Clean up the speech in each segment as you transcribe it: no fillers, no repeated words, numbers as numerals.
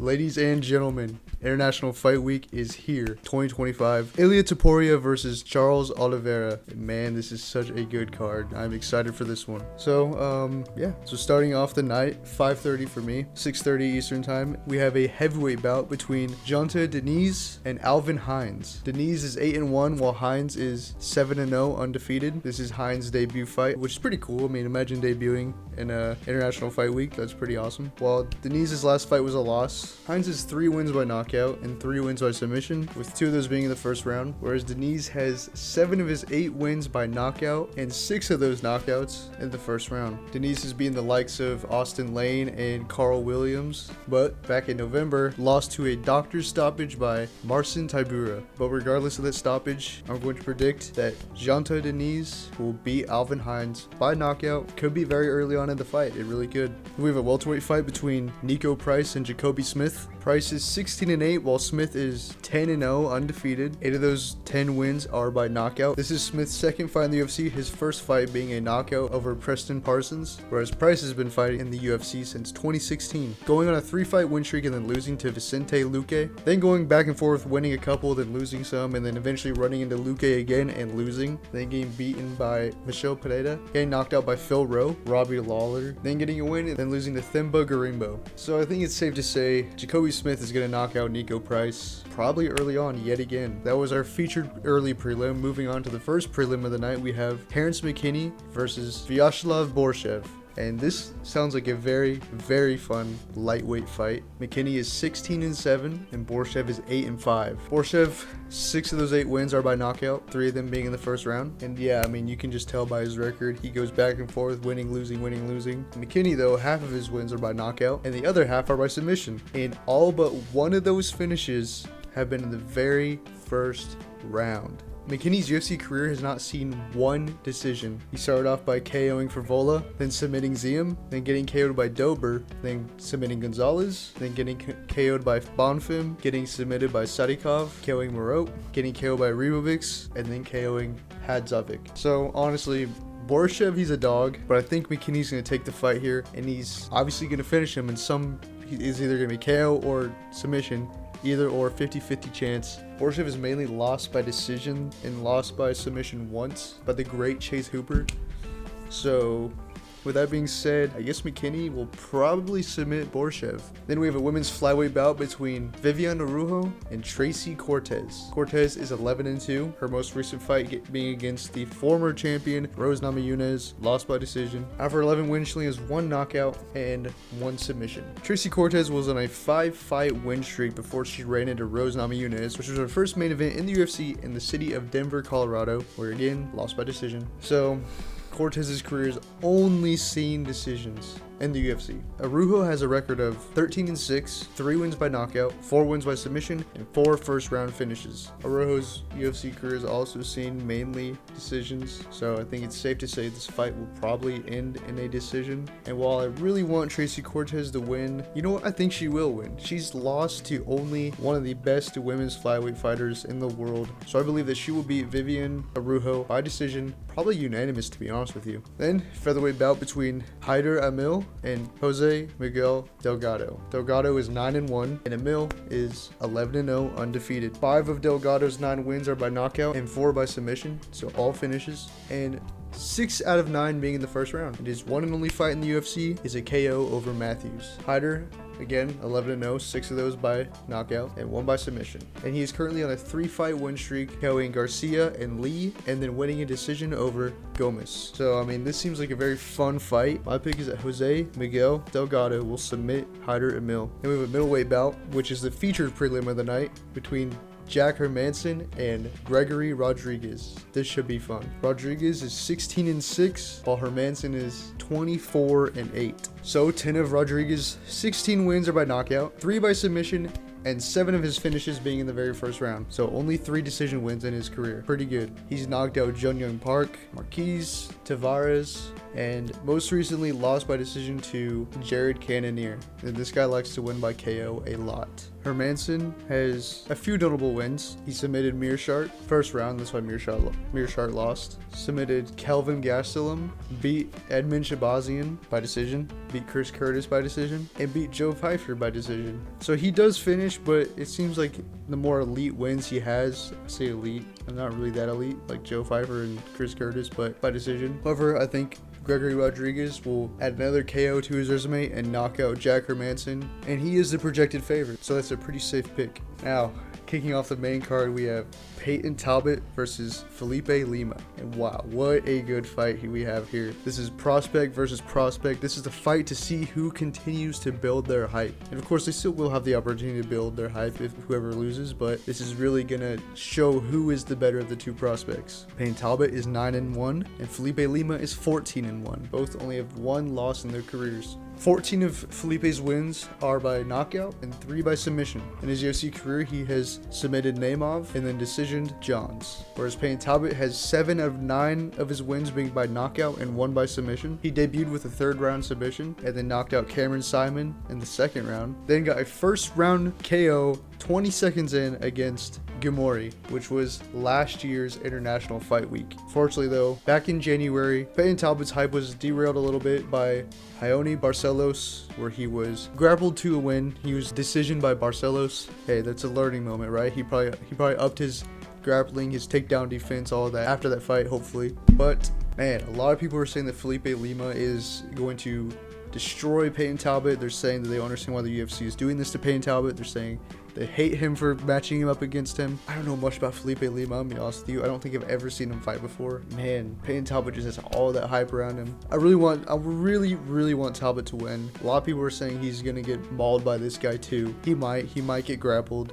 Ladies and gentlemen, International Fight Week is here, 2025. Ilia Topuria versus Charles Oliveira. Man, this is such a good card. I'm excited for this one. So, so starting off the night, 5:30 for me, 6:30 Eastern Time, we have a heavyweight bout between Diniz and Alvin Hines. Diniz is 8-1, while Hines is 7-0 undefeated. This is Hines' debut fight, which is pretty cool. I mean, imagine debuting in International Fight Week. That's pretty awesome. While Diniz's last fight was a loss, Hines has 3 wins by knockout and 3 wins by submission, with 2 of those being in the first round, whereas Diniz has 7 of his 8 wins by knockout and 6 of those knockouts in the first round. Diniz has beaten the likes of Austin Lane and Carl Williams, but back in November lost to a doctor's stoppage by Marcin Tybura. But regardless of that stoppage, I'm going to predict that Diniz will beat Alvin Hines by knockout. Could be very early on in the fight. It really could. We have a welterweight fight between Niko Price and Jacoby Smith. Price is 16-8, while Smith is 10-0 undefeated. 8 of those 10 wins are by knockout. This is Smith's second fight in the UFC, his first fight being a knockout over Preston Parsons, whereas Price has been fighting in the UFC since 2016, going on a 3-fight win streak and then losing to Vicente Luque, then going back and forth, winning a couple, then losing some, and then eventually running into Luque again and losing, then getting beaten by Michel Pereira, getting knocked out by Phil Rowe, Robbie Lawler, then getting a win, and then losing to Themba Garimbo. So I think it's safe to say Jacoby Smith is going to knock out Niko Price probably early on yet again. That was our featured early prelim. Moving on to the first prelim of the night, we have Terrence McKinney versus Vyacheslav Borshcev. And this sounds like a very, very fun lightweight fight. McKinney is 16-7 and Borshcev is 8-5. Borshcev, 6 of those 8 wins are by knockout, 3 of them being in the first round. And yeah, I mean, you can just tell by his record, he goes back and forth, winning, losing, winning, losing. McKinney, though, half of his wins are by knockout and the other half are by submission. And all but one of those finishes have been in the very first round. McKinney's UFC career has not seen one decision. He started off by KOing Favola, then submitting Ziem, then getting KO'd by Dober, then submitting Gonzalez, then getting KO'd by Bonfim, getting submitted by Sadikov, KOing Moreau, getting KO'd by Ribovics, and then KOing Hadzovic. So honestly, Borshcev, he's a dog, but I think McKinney's going to take the fight here, and he's obviously going to finish him in he's either going to be KO or submission. Either or, 50-50 chance. Borshcev has mainly lost by decision and lost by submission once by the great Chase Hooper. So with that being said, I guess McKinney will probably submit Borshcev. Then we have a women's flyweight bout between Viviane Araujo and Tracy Cortez. Cortez is 11-2. Her most recent fight being against the former champion Rose Namajunas, lost by decision. Out of her 11 wins, she only has 1 knockout and 1 submission. Tracy Cortez was on a 5-fight win streak before she ran into Rose Namajunas, which was her first main event in the UFC in the city of Denver, Colorado, where again, lost by decision. So Cortez's career has only seen decisions in the UFC. Araujo has a record of 13-6, 3 wins by knockout, 4 wins by submission, and 4 first-round finishes. Araujo's UFC career has also seen mainly decisions, so I think it's safe to say this fight will probably end in a decision. And while I really want Tracy Cortez to win, you know what? I think she will win. She's lost to only one of the best women's flyweight fighters in the world, so I believe that she will beat Viviane Araujo by decision, probably unanimous to be honest with you. Then, featherweight bout between Haider Amil and Jose Miguel Delgado. Delgado is 9-1 and Amil is 11-0 undefeated. 5 of Delgado's 9 wins are by knockout and 4 by submission, so all finishes, and 6 out of 9 being in the first round. And his one and only fight in the UFC is a KO over Matthews. Haider, again, 11-0, 6 of those by knockout and 1 by submission. And he is currently on a 3-fight win streak, KOing Garcia and Lee, and then winning a decision over Gomez. So, I mean, this seems like a very fun fight. My pick is that Jose Miguel Delgado will submit Haider Amil. Then we have a middleweight bout, which is the featured prelim of the night, between Jack Hermansson and Gregory Rodrigues. This should be fun. Rodrigues is 16-6, while Hermansson is 24-8. So 10 of Rodrigues' 16 wins are by knockout, 3 by submission, and 7 of his finishes being in the very first round. So only 3 decision wins in his career. Pretty good. He's knocked out Jun Young Park, Marquez, Tavares, and most recently lost by decision to Jared Cannonier. And this guy likes to win by KO a lot. Hermansson has a few notable wins. He submitted Mearshart first round, that's why Mearshart lost. Submitted Kelvin Gastelum, beat Edmund Shabazian by decision, beat Chris Curtis by decision, and beat Joe Pfeiffer by decision. So he does finish, but it seems like the more elite wins he has, I say elite, I'm not really that elite like Joe Pfeiffer and Chris Curtis, but by decision. However, I think Gregory Rodrigues will add another KO to his resume and knock out Jack Hermansson, and he is the projected favorite, so that's a pretty safe pick. Now, kicking off the main card, we have Peyton Talbott versus Felipe Lima. And wow, what a good fight we have here. This is prospect versus prospect. This is the fight to see who continues to build their hype. And of course, they still will have the opportunity to build their hype if whoever loses, but this is really gonna show who is the better of the two prospects. Peyton Talbott is 9-1, and Felipe Lima is 14-1. Both only have 1 loss in their careers. 14 of Felipe's wins are by knockout and 3 by submission. In his UFC career, he has submitted Naimov and then decisioned Johns. Whereas Peyton Talbott has 7 of 9 of his wins being by knockout and 1 by submission. He debuted with a 3rd round submission and then knocked out Cameron Simon in the 2nd round. Then got a 1st round KO 20 seconds in against Gumori, which was last year's International Fight Week. Fortunately though, back in January, Peyton Talbott's hype was derailed a little bit by Raoni Barcelos, where he was grappled to a win. He was decisioned by Barcelos. Hey, that's a learning moment, right? He probably upped his grappling, his takedown defense, all of that after that fight, hopefully. But man, a lot of people are saying that Felipe Lima is going to destroy Peyton Talbott. They're saying that they don't understand why the UFC is doing this to Peyton Talbott. They're saying they hate him for matching him up against him. I don't know much about Felipe Lima, I'll be honest with you. I don't think I've ever seen him fight before. Man, Peyton Talbott just has all that hype around him. I really want Talbott to win. A lot of people are saying he's gonna get mauled by this guy too. He might get grappled.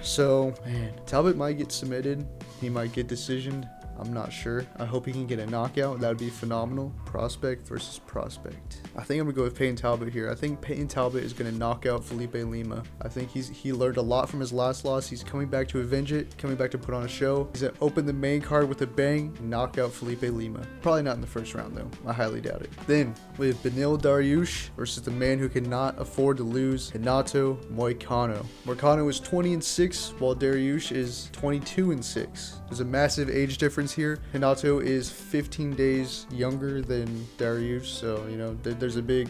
So, man, Talbott might get submitted. He might get decisioned. I'm not sure. I hope he can get a knockout. That would be phenomenal. Prospect versus prospect. I think I'm gonna go with Peyton Talbott here. I think Peyton Talbott is gonna knock out Felipe Lima. I think he learned a lot from his last loss. He's coming back to avenge it, coming back to put on a show. He's gonna open the main card with a bang and knock out Felipe Lima. Probably not in the first round though. I highly doubt it. Then we have Beneil Dariush versus the man who cannot afford to lose, Renato Moicano. Moicano is 20-6 while Dariush is 22-6. There's a massive age difference here. Renato is 15 days younger than Dariush, so you know there's a big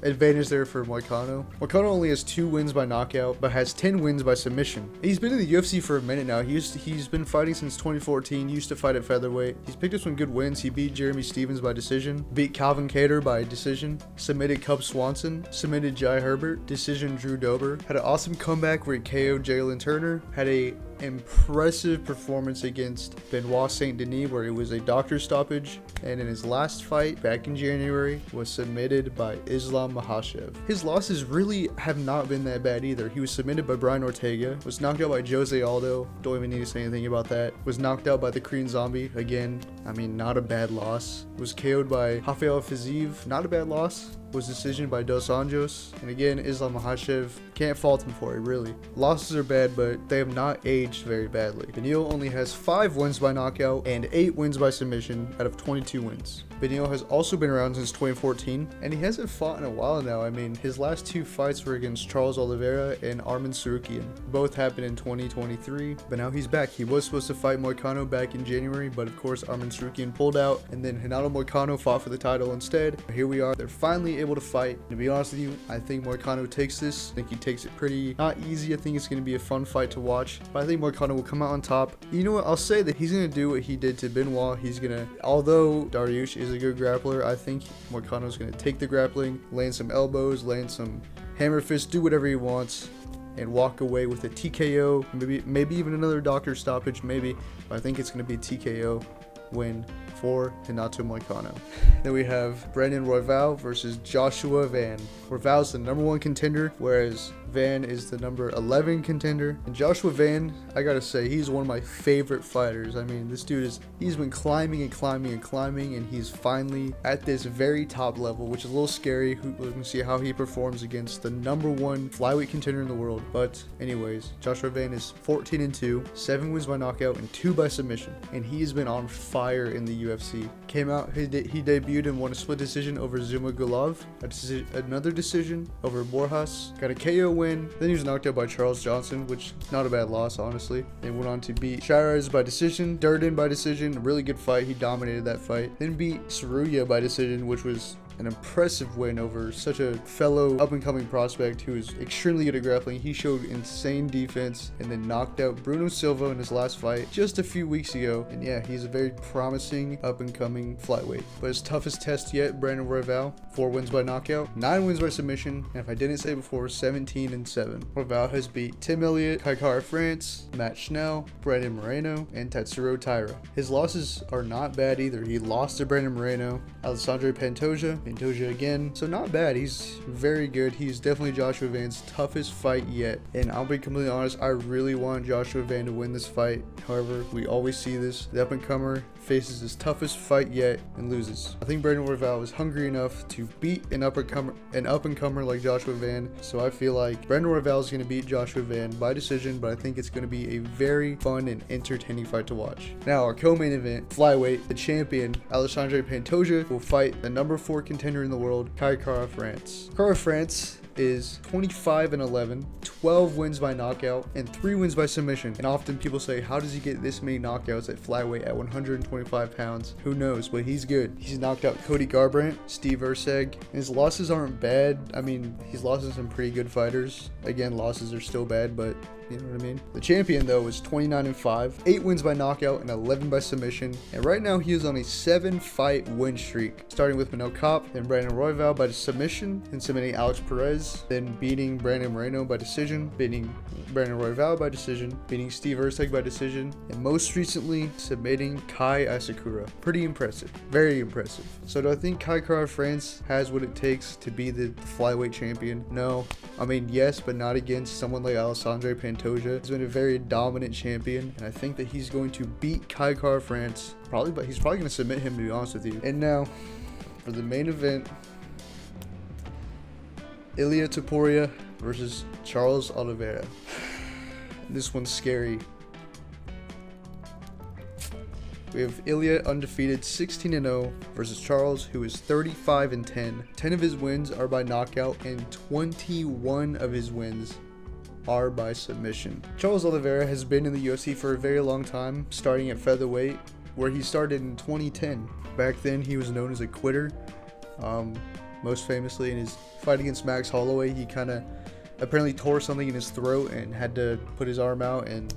advantage there for Moicano. Moicano only has 2 wins by knockout, but has 10 wins by submission. He's been in the UFC for a minute now. He's been fighting since 2014. He used to fight at featherweight. He's picked up some good wins. He beat Jeremy Stevens by decision, beat Calvin Kattar by decision, submitted Cub Swanson, submitted Jai Herbert, decision Drew Dober, had an awesome comeback where he KO'd Jalen Turner, had a impressive performance against Benoit Saint Denis where it was a doctor stoppage, and in his last fight back in January was submitted by Islam Makhachev. His losses really have not been that bad either. He was submitted by Brian Ortega, was knocked out by Jose Aldo, don't even need to say anything about that, was knocked out by the Korean Zombie, again, I mean, not a bad loss, was KO'd by Rafael Fiziev, not a bad loss, was decisioned by Dos Anjos, and again, Islam Makhachev, can't fault him for it, really. Losses are bad, but they have not aged very badly. Beneil only has 5 wins by knockout and 8 wins by submission out of 22 wins. Beneil has also been around since 2014, and he hasn't fought in a while now. I mean, his last 2 fights were against Charles Oliveira and Arman Sarukian. Both happened in 2023, but now he's back. He was supposed to fight Moicano back in January, but of course, Arman Sarukian pulled out, and then Renato Moicano fought for the title instead. Here we are. They're finally able to fight. To be honest with you, I think Moicano takes this. I think he takes it pretty, not easy. I think it's going to be a fun fight to watch, but I think Moicano will come out on top. You know what? I'll say that he's going to do what he did to Benoit. He's going to, although Dariush is a good grappler, I think Moicano's going to take the grappling, land some elbows, land some hammer fists, do whatever he wants, and walk away with a TKO, maybe even another doctor stoppage, maybe, but I think it's going to be TKO win for Renato Moicano. Then we have Brandon Royval versus Joshua Van. Royval's the #1 contender, whereas Van is the number 11 contender. And Joshua Van, I gotta say, he's one of my favorite fighters. I mean, this dude he's been climbing and climbing and climbing, and he's finally at this very top level, which is a little scary. We're gonna see how he performs against the number 1 flyweight contender in the world. But anyways, Joshua Van is 14-2, 7 wins by knockout and 2 by submission, and he's been on fire in the UFC. Came out, he debuted and won a split decision over Zuma Gulov, another decision over Borshcev, got a KO win. Then he was knocked out by Charles Johnson, which not a bad loss, honestly. Then went on to beat Shiraz by decision, Durden by decision, a really good fight. He dominated that fight. Then beat Topuria by decision, which was an impressive win over such a fellow up-and-coming prospect who is extremely good at grappling. He showed insane defense and then knocked out Bruno Silva in his last fight just a few weeks ago. And yeah, he's a very promising up-and-coming flyweight. But his toughest test yet, Brandon Royval, 4 wins by knockout, 9 wins by submission, and if I didn't say before, 17-7. Royval has beat Tim Elliott, Kai Kara France, Matt Schnell, Brandon Moreno, and Tatsuro Taira. His losses are not bad either. He lost to Brandon Moreno, Alessandro Pantoja again, so not bad. He's very good. He's definitely Joshua Van's toughest fight yet, and I'll be completely honest, I really want Joshua Van to win this fight. However, we always see this. The up-and-comer faces his toughest fight yet and loses. I think Brandon Royval is hungry enough to beat an up-and-comer like Joshua Van, so I feel like Brandon Royval is going to beat Joshua Van by decision, but I think it's going to be a very fun and entertaining fight to watch. Now, our co-main event, flyweight, the champion, Alessandro Pantoja, will fight the number 4 contender in the world, Kai Kara France. Kara France is 25-11, 12 wins by knockout, and 3 wins by submission. And often people say, how does he get this many knockouts at flyweight at 125 pounds? Who knows, but he's good. He's knocked out Cody Garbrandt, Steve Erceg. His losses aren't bad. I mean, he's lost to some pretty good fighters. Again, losses are still bad, but you know what I mean? The champion, though, is 29-5, 8 wins by knockout and 11 by submission. And right now, he is on a 7-fight win streak, starting with Manel Kape, then Brandon Royval by submission, then submitting Alex Perez, then beating Brandon Moreno by decision, beating Brandon Royval by decision, beating Steve Erceg by decision, and most recently, submitting Kai Asakura. Pretty impressive. Very impressive. So do I think Kai Kara France has what it takes to be the flyweight champion? No. I mean, yes, but not against someone like Alessandro Pantoja. He's been a very dominant champion, and I think that he's going to beat Kai Kara France. But he's probably going to submit him, to be honest with you. And now, for the main event, Ilia Topuria versus Charles Oliveira. This one's scary. We have Ilia undefeated 16-0 versus Charles, who is 35-10. 10 of his wins are by knockout, and 21 of his wins are by submission. Charles Oliveira has been in the UFC for a very long time, starting at featherweight, where he started in 2010. Back then, he was known as a quitter. Most famously in his fight against Max Holloway, he kind of apparently tore something in his throat and had to put his arm out and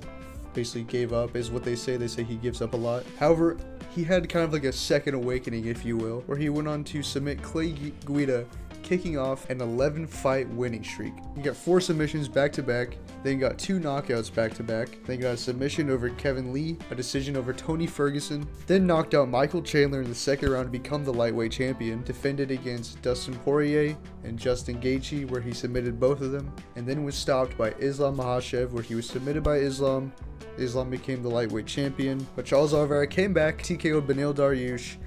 basically gave up, is what they say. They say he gives up a lot. However, he had kind of like a second awakening, if you will, where he went on to submit Clay Guida, kicking off an 11-fight winning streak. He got 4 submissions back-to-back, then got 2 knockouts back-to-back, then got a submission over Kevin Lee, a decision over Tony Ferguson, then knocked out Michael Chandler in the second round to become the lightweight champion, defended against Dustin Poirier and Justin Gaethje, where he submitted both of them, and then was stopped by Islam Makhachev, where he was submitted by Islam. Islam became the lightweight champion, but Charles Oliveira came back, TKO'd Beneil Dariush,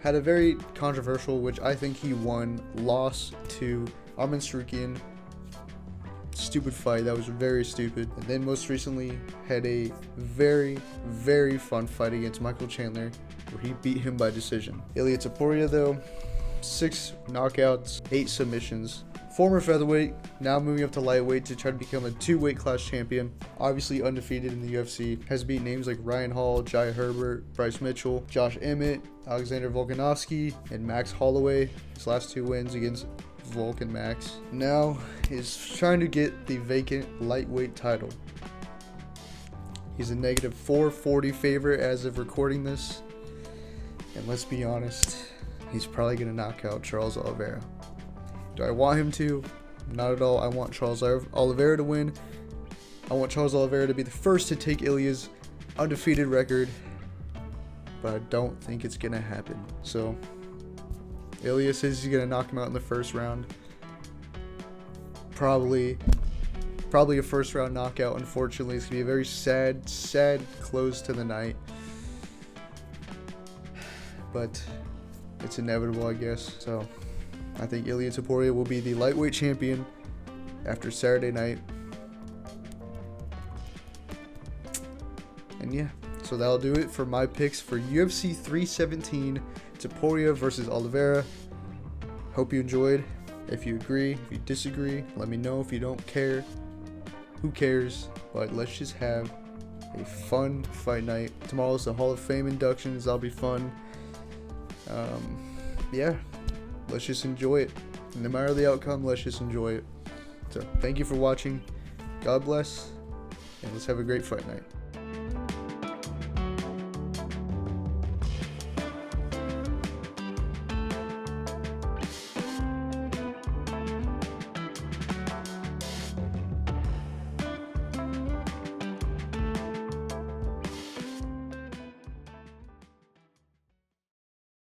had a very controversial, which I think he won, loss to Arman Tsarukyan. Stupid fight. That was very stupid. And then most recently had a very, very fun fight against Michael Chandler, where he beat him by decision. Ilia Topuria, though, 6 knockouts, 8 submissions. Former featherweight, now moving up to lightweight to try to become a 2-weight class champion. Obviously undefeated in the UFC. Has beat names like Ryan Hall, Jai Herbert, Bryce Mitchell, Josh Emmett, Alexander Volkanovski, and Max Holloway. His last 2 wins against Volk and Max. Now is trying to get the vacant lightweight title. He's a negative 440 favorite as of recording this. And let's be honest, he's probably going to knock out Charles Oliveira. Do I want him to? Not at all. I want Charles Oliveira to win. I want Charles Oliveira to be the first to take Ilia's undefeated record, but I don't think it's going to happen. So, Ilia says he's going to knock him out in the first round. Probably Probably a first round knockout, unfortunately. It's going to be a very sad close to the night. But it's inevitable, I guess. So I think Ilia Topuria will be the lightweight champion after Saturday night. And yeah, so that'll do it for my picks for UFC 317, Topuria versus Oliveira. Hope you enjoyed. If you agree, if you disagree, let me know. If you don't care, who cares? But let's just have a fun fight night. Tomorrow's the Hall of Fame inductions. That'll be fun. Yeah, let's just enjoy it. No matter the outcome, let's just enjoy it. So thank you for watching. God bless, and let's have a great fight night.